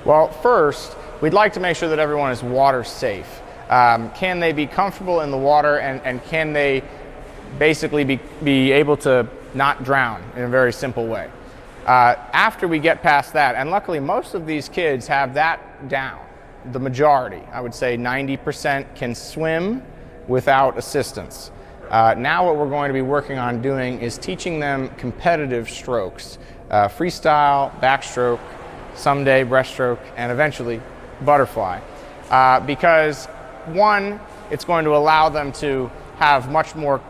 Well, first, we'd like to make sure that everyone is water safe. Can they be comfortable in the water, and can they basically be able to not drown in a very simple way? After we get past that, and luckily most of these kids have that down, the majority, I would say 90% can swim without assistance. Now what we're going to be working on doing is teaching them competitive strokes, freestyle, backstroke, someday breaststroke, and eventually butterfly. Because one, it's going to allow them to have much more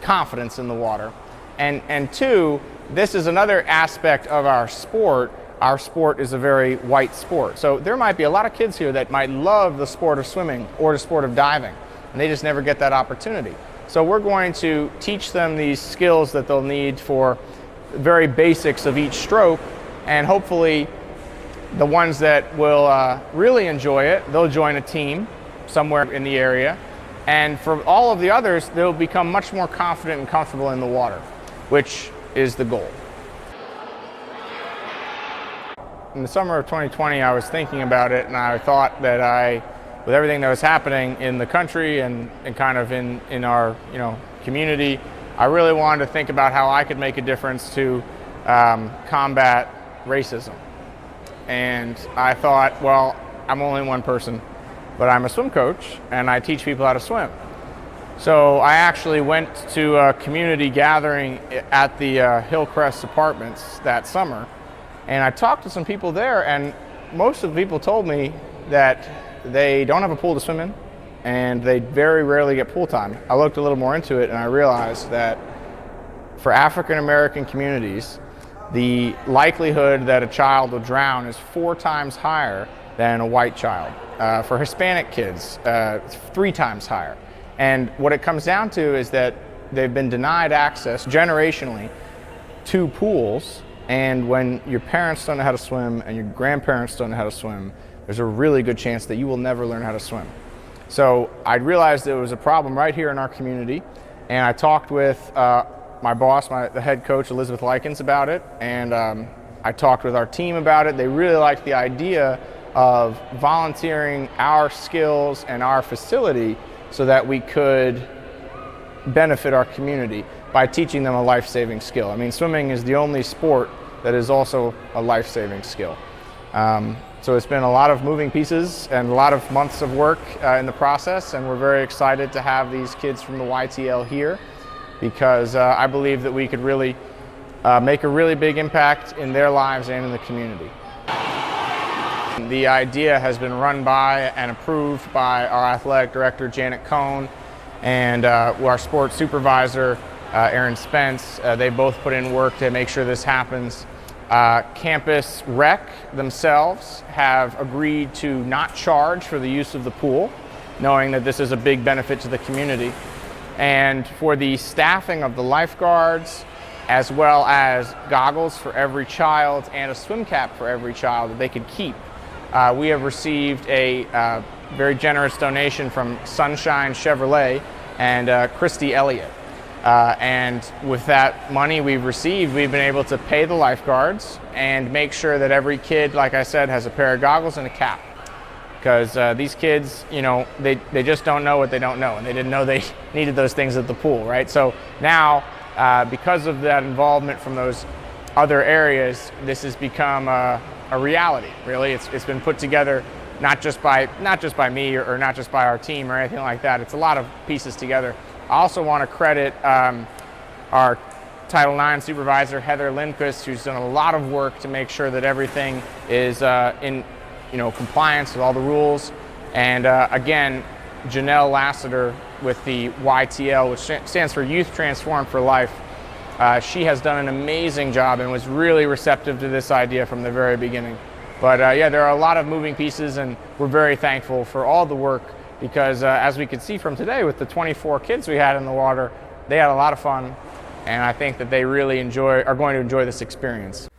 confidence in the water, and two, this is another aspect of our sport. Our sport is a very white sport. So there might be a lot of kids here that might love the sport of swimming or the sport of diving, and they just never get that opportunity. So we're going to teach them these skills that they'll need for very basics of each stroke, and hopefully the ones that will really enjoy it, they'll join a team somewhere in the area. And for all of the others, they'll become much more confident and comfortable in the water, which is the goal. In the summer of 2020, I was thinking about it, and I thought that with everything that was happening in the country and kind of in our community, I really wanted to think about how I could make a difference to combat racism. And I thought, well, I'm only one person, but I'm a swim coach and I teach people how to swim. So I actually went to a community gathering at the Hillcrest Apartments that summer, and I talked to some people there, and most of the people told me that they don't have a pool to swim in and they very rarely get pool time. I looked a little more into it and I realized that for African American communities, the likelihood that a child will drown is 4 times higher than a white child. For Hispanic kids, it's 3 times higher. And what it comes down to is that they've been denied access generationally to pools, and when your parents don't know how to swim and your grandparents don't know how to swim, there's a really good chance that you will never learn how to swim. So I realized there was a problem right here in our community, and I talked with my boss, the head coach, Elizabeth Likens, about it, and I talked with our team about it. They really liked the idea of volunteering our skills and our facility so that we could benefit our community by teaching them a life-saving skill. I mean, swimming is the only sport that is also a life-saving skill. So it's been a lot of moving pieces and a lot of months of work in the process, and we're very excited to have these kids from the YTL here, because I believe that we could really make a really big impact in their lives and in the community. The idea has been run by and approved by our athletic director, Janet Cohn, and our sports supervisor, Aaron Spence. They both put in work to make sure this happens. Campus Rec themselves have agreed to not charge for the use of the pool, knowing that this is a big benefit to the community. And for the staffing of the lifeguards, as well as goggles for every child and a swim cap for every child that they could keep, we have received a very generous donation from Sunshine Chevrolet and Christy Elliott. And with that money we've received, we've been able to pay the lifeguards and make sure that every kid, like I said, has a pair of goggles and a cap. Because these kids, they just don't know what they don't know, and they didn't know they needed those things at the pool, right? So now, because of that involvement from those other areas, this has become a reality, really. It's been put together not just by me or not just by our team or anything like that. It's a lot of pieces together. I also want to credit our Title IX supervisor, Heather Lindquist, who's done a lot of work to make sure that everything is in compliance with all the rules. And again, Janelle Lassiter with the YTL, which stands for Youth Transformed for Life. She has done an amazing job and was really receptive to this idea from the very beginning. But yeah, there are a lot of moving pieces, and we're very thankful for all the work, because as we could see from today with the 24 kids we had in the water, they had a lot of fun, and I think that they really are going to enjoy this experience.